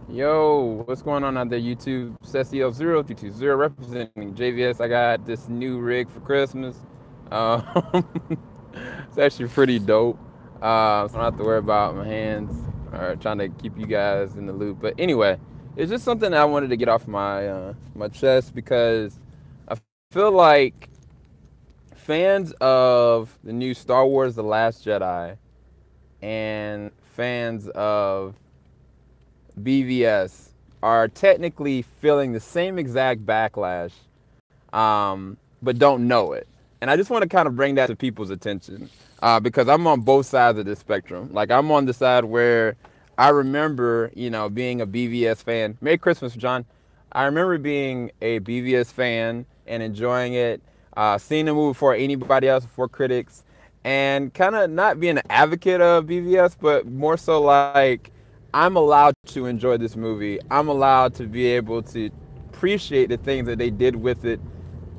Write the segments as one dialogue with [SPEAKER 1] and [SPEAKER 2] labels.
[SPEAKER 1] Yo, what's going on out there, YouTube? Cecil0220 representing JVS. I got this new rig for Christmas. Um, it's actually pretty dope. So I don't have to worry about my hands or trying to keep you guys in the loop. But anyway, it's just something that I wanted to get off my chest because I feel like fans of the new Star Wars: The Last Jedi and fans of BVS are technically feeling the same exact backlash, but don't know it. And I just want to kind of bring that to people's attention because I'm on both sides of the spectrum. Like I'm on the side where I remember, being a BVS fan. Merry Christmas, John. I remember being a BVS fan and enjoying it, seeing the movie before anybody else, before critics, and kind of not being an advocate of BVS, but more so like I'm allowed to enjoy this movie. I'm allowed to be able to appreciate the things that they did with it,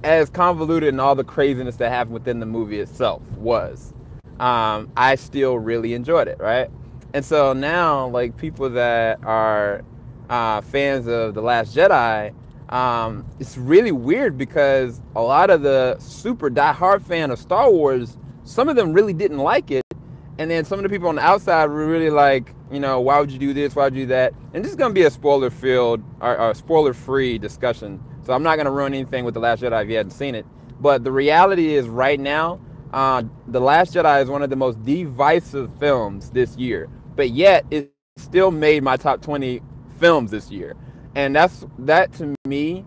[SPEAKER 1] as convoluted and all the craziness that happened within the movie itself was. I still really enjoyed it, right? And so now, like people that are fans of The Last Jedi, it's really weird because a lot of the super diehard fan of Star Wars, some of them really didn't like it. And then some of the people on the outside were really like, why would you do this? Why would you do that? And this is going to be a spoiler-filled or spoiler-free discussion. So I'm not going to ruin anything with The Last Jedi if you hadn't seen it. But the reality is right now, The Last Jedi is one of the most divisive films this year. But yet, it still made my top 20 films this year. And that to me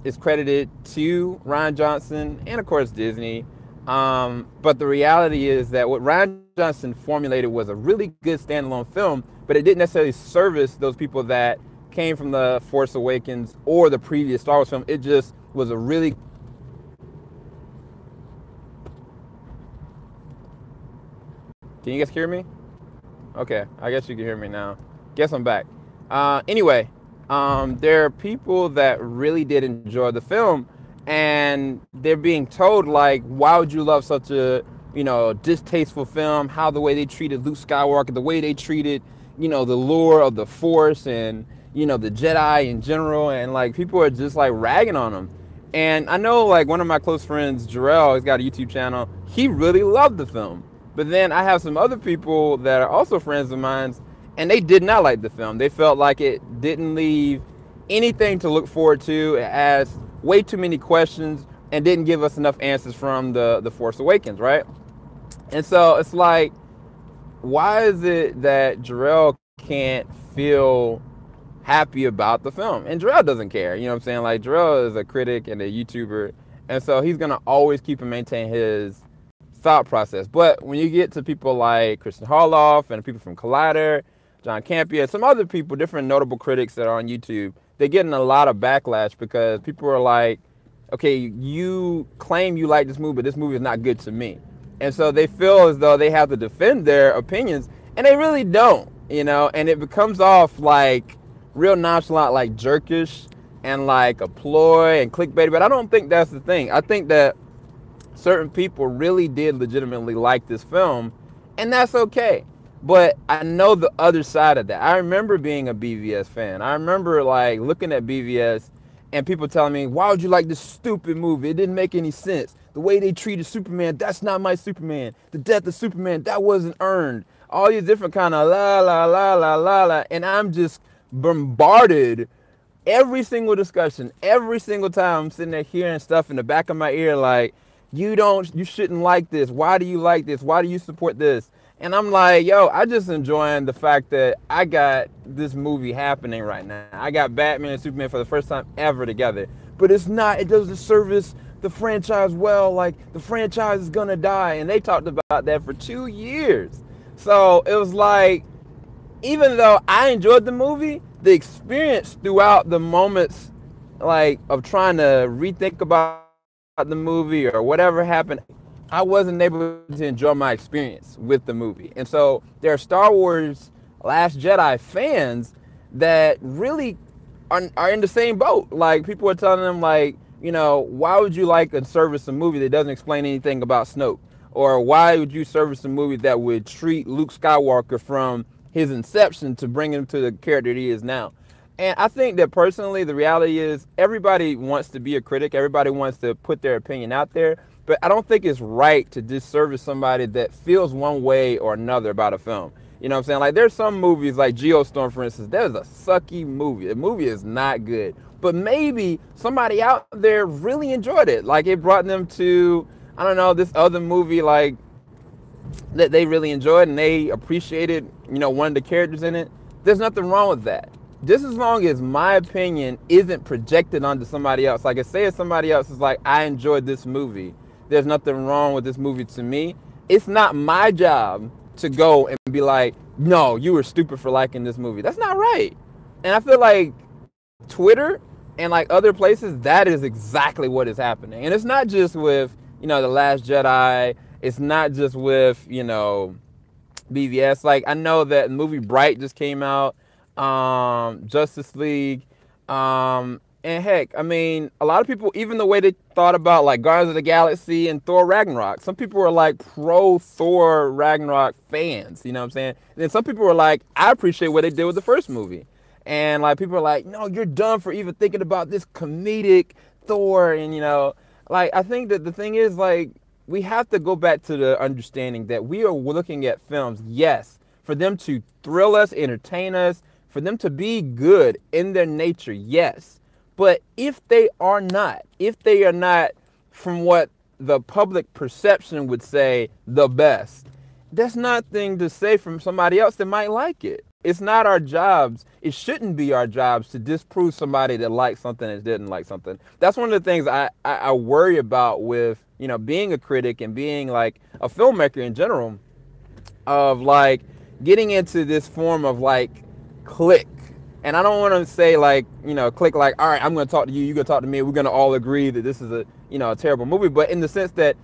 [SPEAKER 1] is credited to Rian Johnson and, of course, Disney. But the reality is that what Rian Johnson formulated was a really good standalone film, but it didn't necessarily service those people that came from The Force Awakens or the previous Star Wars film. It just was a really... Can you guys hear me? Okay, I guess you can hear me now. Guess I'm back. Anyway, there are people that really did enjoy the film, and they're being told, like, why would you love such a, distasteful film? How the way they treated Luke Skywalker, the way they treated, the lore of the Force and, the Jedi in general. And, like, people are just, like, ragging on them. And I know, like, one of my close friends, Jarrell, he's got a YouTube channel. He really loved the film. But then I have some other people that are also friends of mine, and they did not like the film. They felt like it didn't leave anything to look forward to. It asked way too many questions and didn't give us enough answers from the Force Awakens, right? And so it's like, why is it that Jarrell can't feel happy about the film? And Jarrell doesn't care, you know what I'm saying? Like, Jarrell is a critic and a YouTuber, and so he's gonna always keep and maintain his thought process. But when you get to people like Christian Harloff and people from Collider, John Campia, some other people, different notable critics that are on YouTube, they're getting a lot of backlash because people are like, okay, you claim you like this movie, but this movie is not good to me. And so they feel as though they have to defend their opinions, and they really don't, and it becomes off like real nonchalant, like jerkish and like a ploy and clickbait. But I don't think that's the thing. I think that certain people really did legitimately like this film, and that's okay. But I know the other side of that. I remember being a BVS fan. I remember like looking at BVS and people telling me, why would you like this stupid movie? It didn't make any sense. The way they treated Superman, that's not my Superman. The death of Superman, that wasn't earned. All these different kind of la, la, la, la, la, la. And I'm just bombarded every single discussion, every single time I'm sitting there hearing stuff in the back of my ear like, you shouldn't like this. Why do you like this? Why do you support this? And I'm like, yo, I just enjoying the fact that I got this movie happening right now. I got Batman and Superman for the first time ever together. But it doesn't service the franchise well. Like, the franchise is gonna die. And they talked about that for 2 years. So it was like, even though I enjoyed the movie, the experience throughout the moments, like, of trying to rethink about the movie or whatever happened, I wasn't able to enjoy my experience with the movie. And so there are Star Wars Last Jedi fans that really are in the same boat. Like, people are telling them, like, why would you like and service a movie that doesn't explain anything about Snoke? Or why would you service a movie that would treat Luke Skywalker from his inception to bring him to the character he is now. And I think that personally, the reality is everybody wants to be a critic. Everybody wants to put their opinion out there. But I don't think it's right to disservice somebody that feels one way or another about a film. You know what I'm saying? Like, there's some movies like Geostorm, for instance. That is a sucky movie. The movie is not good. But maybe somebody out there really enjoyed it. Like, it brought them to, I don't know, this other movie, like, that they really enjoyed and they appreciated, you know, one of the characters in it. There's nothing wrong with that. Just as long as my opinion isn't projected onto somebody else. Like, say if somebody else is like, I enjoyed this movie, there's nothing wrong with this movie to me. It's not my job to go and be like, no, you were stupid for liking this movie. That's not right. And I feel like Twitter and like other places, that is exactly what is happening. And it's not just with, you know, The Last Jedi. It's not just with, you know, BVS. Like, I know that the movie Bright just came out, Justice League, and heck, I mean, a lot of people, even the way they thought about like Guardians of the Galaxy and Thor Ragnarok, some people were like pro Thor Ragnarok fans, you know what I'm saying? And then some people were like, I appreciate what they did with the first movie. And like, people are like, no, you're dumb for even thinking about this comedic Thor. And, you know, like, I think that the thing is, like, we have to go back to the understanding that we are looking at films, yes, for them to thrill us, entertain us, for them to be good in their nature, yes. But if they are not, from what the public perception would say, the best, that's nothing to say from somebody else that might like it. It's not our jobs. It shouldn't be our jobs to disprove somebody that likes something and didn't like something. That's one of the things I worry about with, you know, being a critic and being like a filmmaker in general, of like getting into this form of like click. And I don't want to say like, you know, click like, all right, I'm going to talk to you, you're going to talk to me, we're going to all agree that this is a, you know, a terrible movie. But in the sense that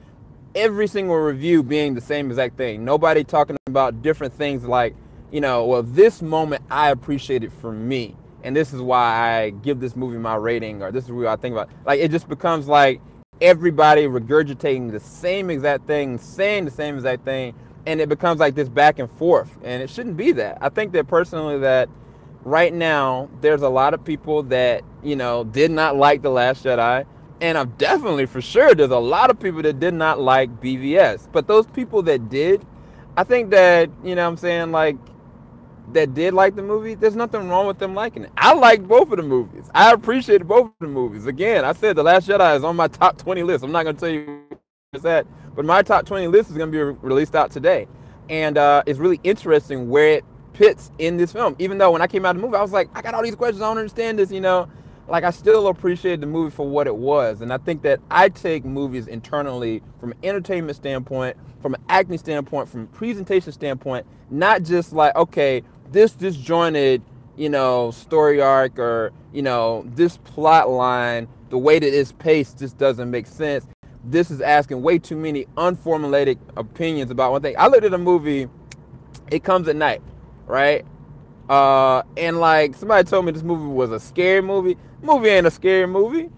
[SPEAKER 1] every single review being the same exact thing, nobody talking about different things like, you know, well, this moment I appreciate it for me, and this is why I give this movie my rating, or this is what I think about. Like, it just becomes like everybody regurgitating the same exact thing, saying the same exact thing, and it becomes like this back and forth, and it shouldn't be that. I think that personally that right now there's a lot of people that, you know, did not like The Last Jedi, and I'm definitely for sure there's a lot of people that did not like BVS. But those people that did, I think that, you know what I'm saying, like, that did like the movie, there's nothing wrong with them liking it. I like both of the movies. I appreciated both of the movies. Again, I said The Last Jedi is on my top 20 list. I'm not going to tell you where it's at, but my top 20 list is going to be released out today. And it's really interesting where it pits in this film. Even though when I came out of the movie, I was like, I got all these questions, I don't understand this, you know. Like, I still appreciated the movie for what it was. And I think that I take movies internally from an entertainment standpoint, from an acting standpoint, from a presentation standpoint, not just like, okay, this disjointed, you know, story arc, or, you know, this plot line, the way that it's paced just doesn't make sense. This is asking way too many unformulated opinions about one thing. I looked at a movie, It Comes at Night, right? And like, somebody told me this movie was a scary movie. Movie ain't a scary movie.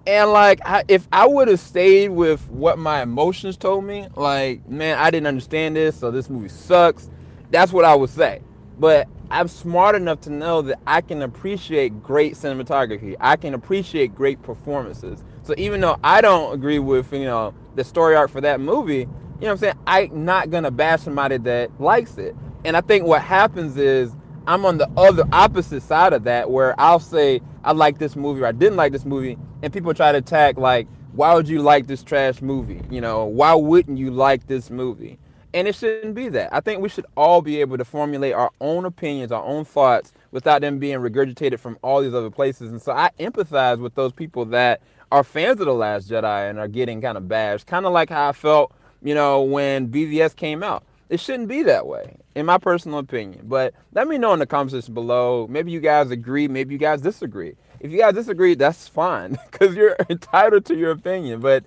[SPEAKER 1] And like, if I would have stayed with what my emotions told me, like, man, I didn't understand this, so this movie sucks, that's what I would say. But I'm smart enough to know that I can appreciate great cinematography. I can appreciate great performances. So even though I don't agree with, you know, the story arc for that movie, you know what I'm saying, I'm not gonna bash somebody that likes it. And I think what happens is, I'm on the other opposite side of that, where I'll say I like this movie or I didn't like this movie, and people try to attack like, why would you like this trash movie? You know, why wouldn't you like this movie? And it shouldn't be that. I think we should all be able to formulate our own opinions, our own thoughts, without them being regurgitated from all these other places. And so I empathize with those people that are fans of The Last Jedi and are getting kind of bashed, kind of like how I felt, you know, when BVS came out. It shouldn't be that way, in my personal opinion. But let me know in the comments section below. Maybe you guys agree, maybe you guys disagree. If you guys disagree, that's fine, because you're entitled to your opinion. But,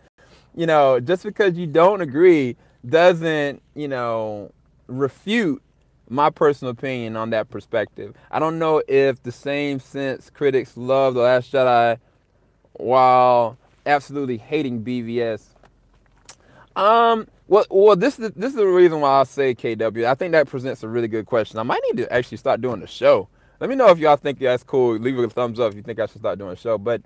[SPEAKER 1] you know, just because you don't agree doesn't, you know, refute my personal opinion on that perspective. I don't know if the same sense critics love The Last Jedi while absolutely hating BVS. Well, this is the reason why I say KW. I think that presents a really good question. I might need to actually start doing the show. Let me know if y'all think that's cool. Leave a thumbs up if you think I should start doing a show. But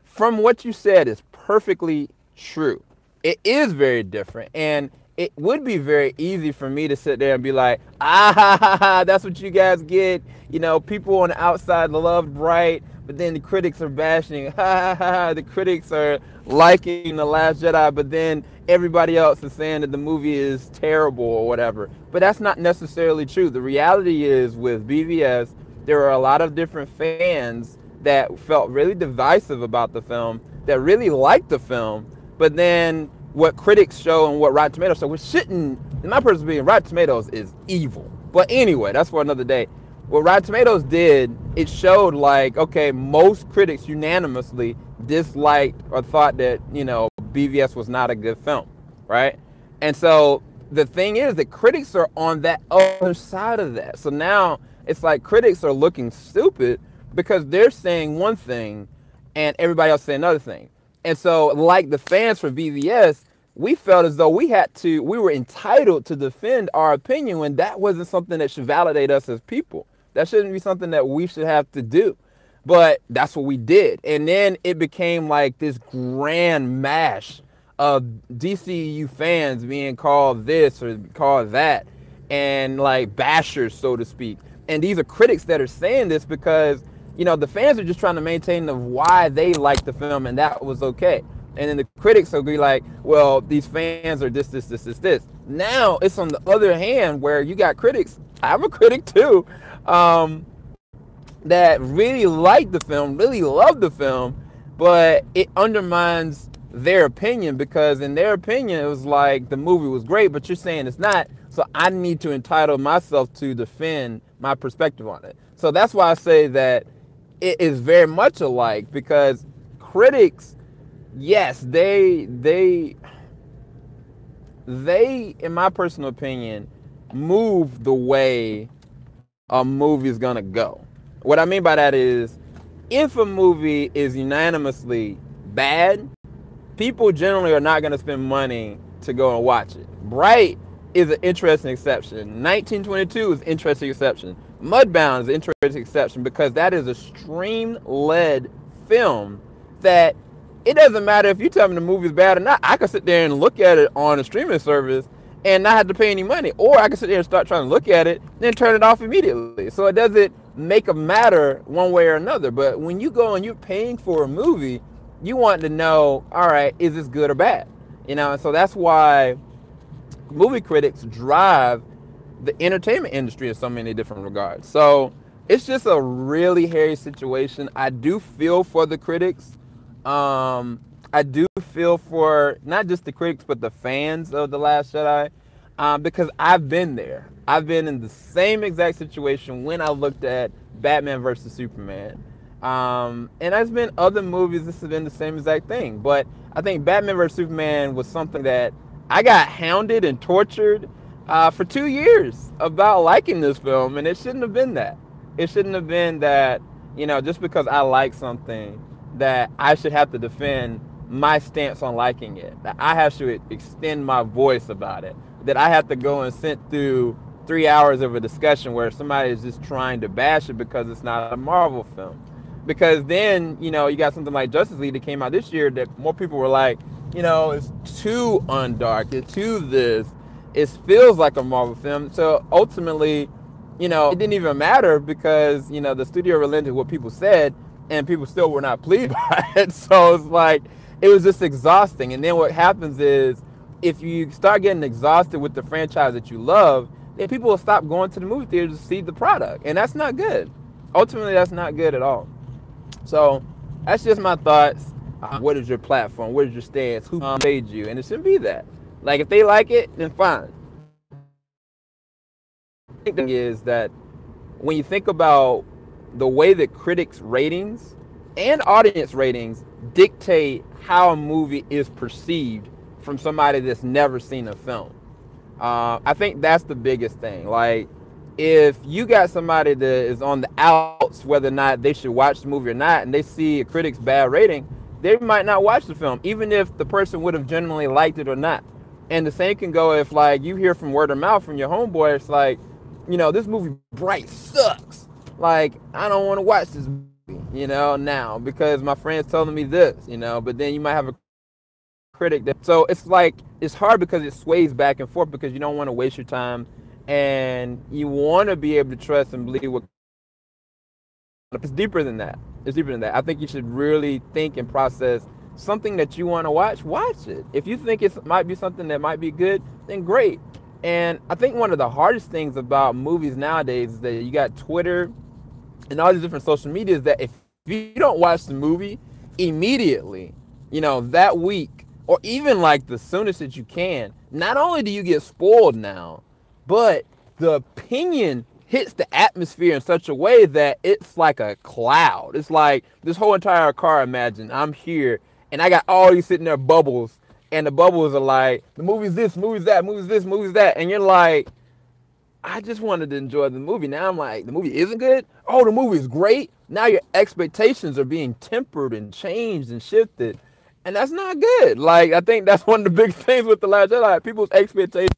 [SPEAKER 1] from what you said is perfectly true. It is very different, and it would be very easy for me to sit there and be like, that's what you guys get. You know, people on the outside loved Bright, but then the critics are bashing. The critics are liking The Last Jedi, but then everybody else is saying that the movie is terrible or whatever. But that's not necessarily true. The reality is with BVS, there are a lot of different fans that felt really divisive about the film, that really liked the film, but then what critics show and what Rotten Tomatoes show, which shouldn't, in my personal opinion, Rotten Tomatoes is evil. But anyway, that's for another day. What Rotten Tomatoes did, it showed like, okay, most critics unanimously disliked or thought that, you know, BVS was not a good film, right? And so the thing is that critics are on that other side of that. So now it's like critics are looking stupid because they're saying one thing and everybody else saying another thing. And so like the fans for BVS, we felt as though we were entitled to defend our opinion when that wasn't something that should validate us as people. That shouldn't be something that we should have to do. But that's what we did. And then it became like this grand mash of DCU fans being called this or called that, and like bashers, so to speak. And these are critics that are saying this because, you know, the fans are just trying to maintain the why they liked the film and that was okay. And then the critics will be like, well, these fans are this. Now it's on the other hand where you got critics, I'm a critic too, that really like the film, really love the film, but it undermines their opinion because in their opinion, it was like the movie was great, but you're saying it's not. So I need to entitle myself to defend my perspective on it. So that's why I say that it is very much alike because critics, yes, they, in my personal opinion, move the way a movie is gonna go. What I mean by that is, if a movie is unanimously bad, people generally are not gonna spend money to go and watch it. Bright is an interesting exception. 1922 is an interesting exception. Mudbound is an interesting exception because that is a stream-led film that it doesn't matter if you tell me the movie's bad or not. I can sit there and look at it on a streaming service and not have to pay any money. Or I can sit there and start trying to look at it and then turn it off immediately. So it doesn't make a matter one way or another. But when you go and you're paying for a movie, you want to know, all right, is this good or bad? You know, and so that's why movie critics drive the entertainment industry in so many different regards. So it's just a really hairy situation. I do feel for the critics. I do feel for not just the critics, but the fans of The Last Jedi, because I've been there. I've been in the same exact situation when I looked at Batman versus Superman. And there's been other movies this has been the same exact thing. But I think Batman versus Superman was something that I got hounded and tortured for 2 years about liking this film, and it shouldn't have been that. It shouldn't have been that, you know, just because I like something that I should have to defend my stance on liking it, that I have to extend my voice about it, that I have to go and sit through 3 hours of a discussion where somebody is just trying to bash it because it's not a Marvel film. Because then, you know, you got something like Justice League that came out this year that more people were like, you know, it's too undark, it's too this, it feels like a Marvel film. So ultimately, you know, it didn't even matter because, you know, the studio relented what people said and people still were not pleased by it. So it's like, it was just exhausting. And then what happens is, if you start getting exhausted with the franchise that you love, then people will stop going to the movie theater to see the product. And that's not good. Ultimately, that's not good at all. So that's just my thoughts. What is your platform? What is your stance? Who paid you? And it shouldn't be that. Like, if they like it, then fine. The thing is that when you think about the way that critics' ratings and audience ratings dictate how a movie is perceived from somebody that's never seen a film, I think that's the biggest thing. Like, if you got somebody that is on the outs whether or not they should watch the movie or not, and they see a critic's bad rating, they might not watch the film, even if the person would have genuinely liked it or not. And the same can go if like you hear from word of mouth from your homeboy, it's like, this movie Bright sucks. Like, I don't want to watch this movie, now because my friend's telling me this, but then you might have a critic that, so it's like it's hard because it sways back and forth because you don't want to waste your time and you want to be able to trust and believe what. It's deeper than that. It's deeper than that. I think you should really think and process something that you want to watch it. If you think it might be something that might be good, then great. And I think one of the hardest things about movies nowadays is that you got Twitter and all these different social media is that if you don't watch the movie immediately, that week, or even like the soonest that you can, not only do you get spoiled now, but the opinion hits the atmosphere in such a way that it's like a cloud. It's like this whole entire car, imagine I'm here and I got all these sitting there bubbles, and the bubbles are like, the movie's this, movie's that, movie's this, movie's that, and you're like, I just wanted to enjoy the movie. Now I'm like, the movie isn't good? Oh, the movie is great? Now your expectations are being tempered and changed and shifted, and that's not good. Like, I think that's one of the big things with The Last Jedi. People's expectations.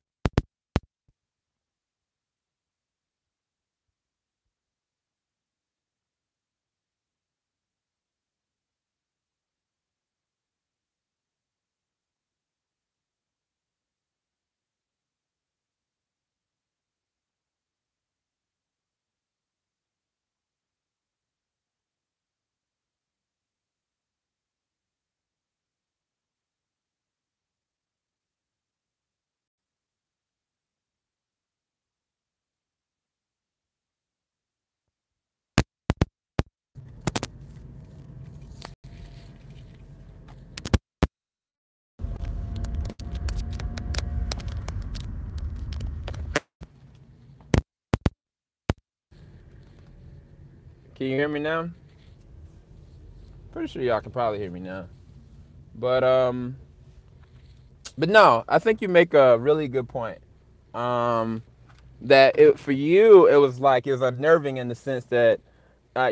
[SPEAKER 1] Can you hear me now? Pretty sure y'all can probably hear me now. But no, I think you make a really good point. That for you, it was unnerving in the sense that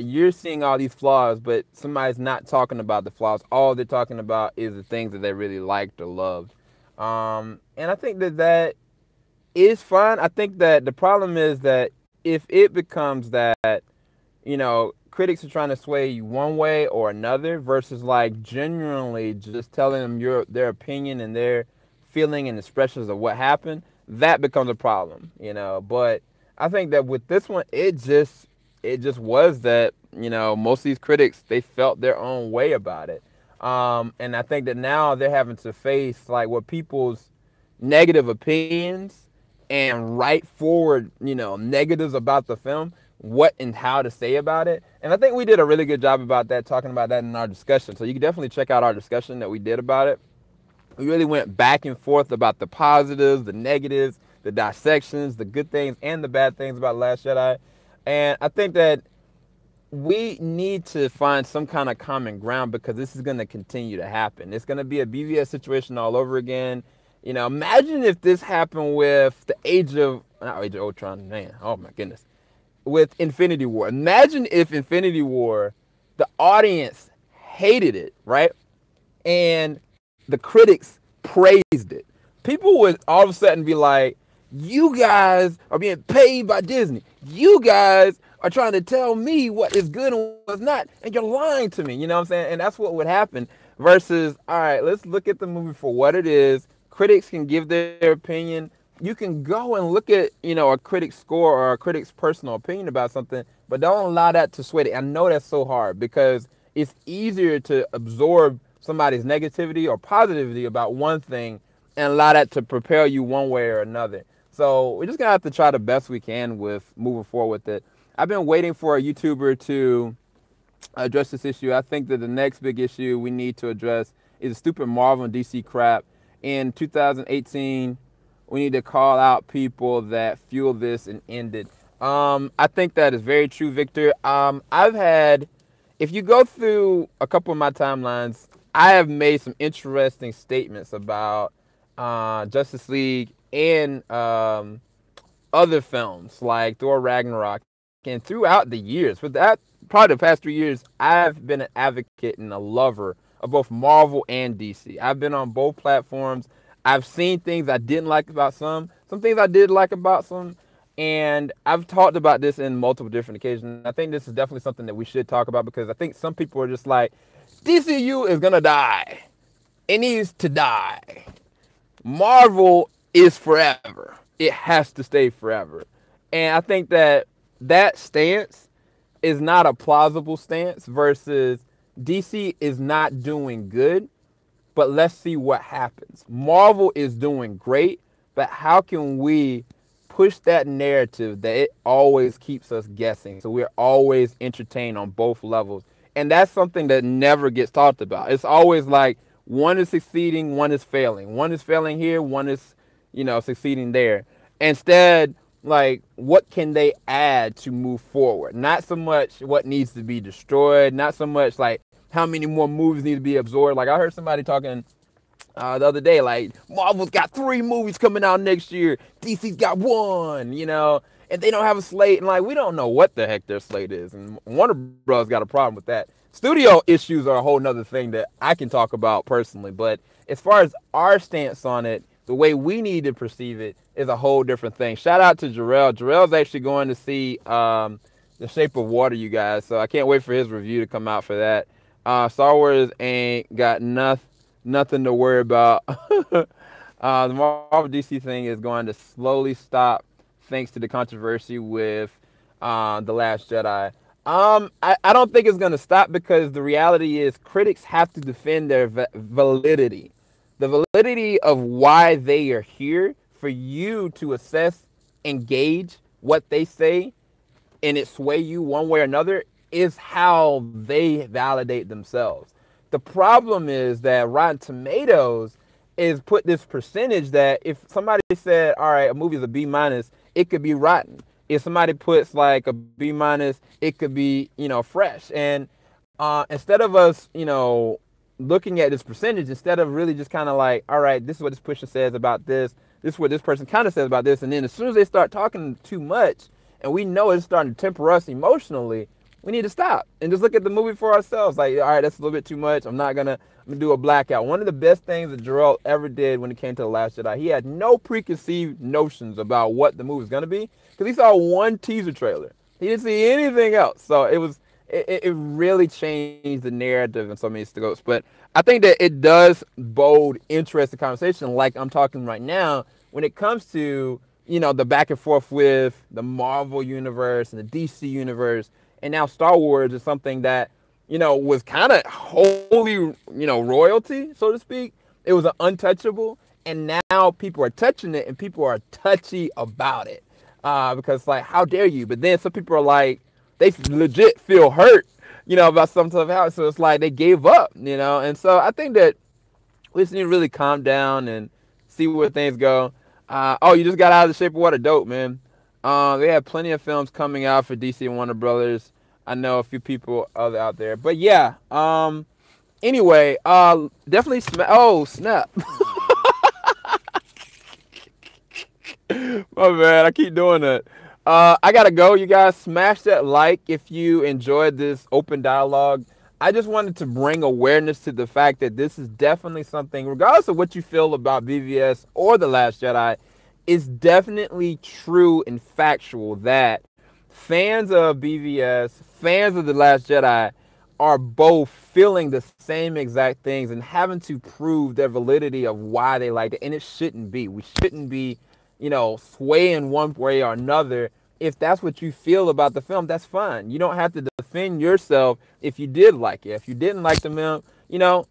[SPEAKER 1] you're seeing all these flaws, but somebody's not talking about the flaws. All they're talking about is the things that they really liked or loved. And I think that is fine. I think that the problem is that if it becomes that, critics are trying to sway you one way or another versus like genuinely just telling them their opinion and their feeling and expressions of what happened, that becomes a problem, But I think that with this one, it just was that, most of these critics, they felt their own way about it. And I think that now they're having to face like what people's negative opinions and write forward, negatives about the film, what and how to say about it. And I think we did a really good job about that, talking about that in our discussion. So you can definitely check out our discussion that we did about it. We really went back and forth about the positives, the negatives, the dissections, the good things and the bad things about Last Jedi. And I think that we need to find some kind of common ground because this is going to continue to happen. It's going to be a BVS situation all over again. Imagine if this happened with not Age of Ultron, man, oh my goodness, with Infinity War. Imagine if Infinity War, the audience hated it, right? And the critics praised it. People would all of a sudden be like, you guys are being paid by Disney. You guys are trying to tell me what is good and what's not, and you're lying to me. You know what I'm saying? And that's what would happen versus, all right, let's look at the movie for what it is. Critics can give their opinion. You can go and look at, a critic's score or a critic's personal opinion about something, but don't allow that to sway it. I know that's so hard because it's easier to absorb somebody's negativity or positivity about one thing and allow that to propel you one way or another. So we're just going to have to try the best we can with moving forward with it. I've been waiting for a YouTuber to address this issue. I think that the next big issue we need to address is the stupid Marvel and DC crap. In 2018, we need to call out people that fuel this and end it. I think that is very true, Victor. If you go through a couple of my timelines, I have made some interesting statements about Justice League and other films like Thor Ragnarok. And throughout the years, probably the past 3 years, I've been an advocate and a lover of both Marvel and DC. I've been on both platforms. I've seen things I didn't like about some things I did like about some, and I've talked about this in multiple different occasions. I think this is definitely something that we should talk about, because I think some people are just like, DCU is gonna die. It needs to die. Marvel is forever. It has to stay forever. And I think that that stance is not a plausible stance versus DC is not doing good, but let's see what happens. Marvel is doing great, but how can we push that narrative that it always keeps us guessing, so we're always entertained on both levels? And that's something that never gets talked about. It's always like one is succeeding, one is failing. One is failing here, one is, succeeding there. Instead, like, what can they add to move forward? Not so much what needs to be destroyed, not so much like how many more movies need to be absorbed. Like, I heard somebody talking the other day, like, Marvel's got 3 movies coming out next year, DC's got 1, and they don't have a slate, and like, we don't know what the heck their slate is, and Warner Bros. Got a problem with that. Studio issues are a whole nother thing that I can talk about personally, but as far as our stance on it, the way we need to perceive it is a whole different thing. Shout out to Jarrell. Jarrell's actually going to see The Shape of Water, you guys, so I can't wait for his review to come out for that. Star Wars ain't got nothing to worry about. The Marvel DC thing is going to slowly stop thanks to the controversy with The Last Jedi. I don't think it's going to stop, because the reality is critics have to defend their validity. The validity of why they are here, for you to assess, engage what they say, and it sway you one way or another, is how they validate themselves. The problem is that Rotten Tomatoes is put this percentage that if somebody said, all right, a movie is a B-, it could be rotten. If somebody puts like a B-, it could be, fresh. And instead of us, looking at this percentage, instead of really just kind of like, all right, this is what this person says about this is what this person kind of says about this, and then as soon as they start talking too much, and we know it's starting to temper us emotionally, we need to stop and just look at the movie for ourselves. Like, all right, that's a little bit too much. I'm gonna do a blackout. One of the best things that Jarrell ever did when it came to The Last Jedi, he had no preconceived notions about what the movie was gonna be, because he saw one teaser trailer. He didn't see anything else. So it really changed the narrative in so many scopes. But I think that it does bode interesting conversation, like I'm talking right now, when it comes to, the back and forth with the Marvel universe and the DC universe. And now Star Wars is something that, was kind of holy, royalty, so to speak. It was an untouchable. And now people are touching it, and people are touchy about it. Because, like, how dare you? But then some people are like, they legit feel hurt, about some stuff out. So it's like they gave up, And so I think that we just need to really calm down and see where things go. Oh, you just got out of The Shape of Water. Dope, man. They have plenty of films coming out for DC and Warner Brothers. I know a few people out there. But yeah, anyway, definitely oh, snap. My bad, I keep doing that. I gotta go, you guys. Smash that like if you enjoyed this open dialogue. I just wanted to bring awareness to the fact that this is definitely something, regardless of what you feel about BVS or The Last Jedi, it's definitely true and factual that fans of BVS, fans of The Last Jedi, are both feeling the same exact things and having to prove their validity of why they like it. And it shouldn't be. We shouldn't be, swaying one way or another. If that's what you feel about the film, that's fine. You don't have to defend yourself if you did like it. If you didn't like the film,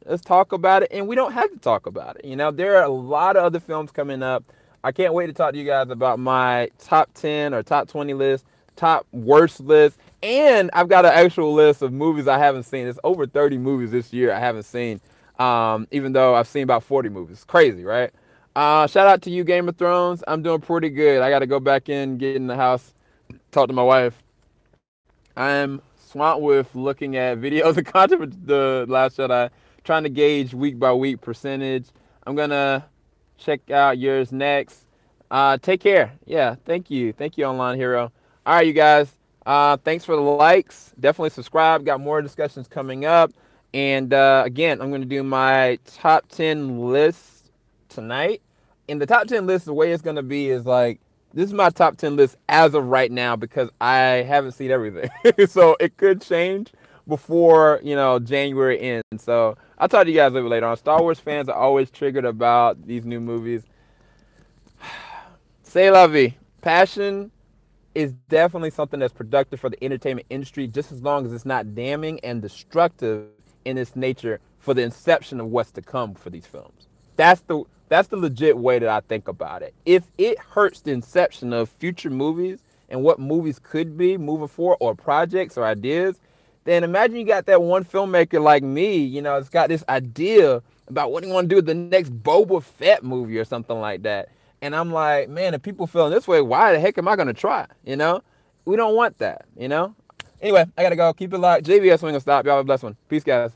[SPEAKER 1] let's talk about it. And we don't have to talk about it. There are a lot of other films coming up. I can't wait to talk to you guys about my top 10 or top 20 list, top worst list. And I've got an actual list of movies I haven't seen. It's over 30 movies this year I haven't seen, even though I've seen about 40 movies. It's crazy, right? Shout out to you, Game of Thrones. I'm doing pretty good. I got to go back in, get in the house, talk to my wife. I'm swamped with looking at videos of content with The Last Jedi, trying to gauge week by week percentage. I'm going to check out yours next. Take care. Yeah, thank you. Thank you, Online Hero. All right, you guys. Thanks for the likes. Definitely subscribe. Got more discussions coming up. And again, I'm going to do my top 10 list tonight. in the top 10 list, the way it's going to be is like, this is my top 10 list as of right now because I haven't seen everything. So it could change before, January ends. So I'll talk to you guys a little bit later on. Star Wars fans are always triggered about these new movies. C'est la vie. Passion is definitely something that's productive for the entertainment industry, just as long as it's not damning and destructive in its nature for the inception of what's to come for these films. That's the legit way that I think about it. If it hurts the inception of future movies and what movies could be moving forward, or projects or ideas, then imagine you got that one filmmaker like me, it's got this idea about what he want to do with the next Boba Fett movie or something like that. And I'm like, man, if people feeling this way, why the heck am I going to try? We don't want that, Anyway, I got to go. Keep it locked. JVS, we going to stop. Y'all have a blessed one. Peace, guys.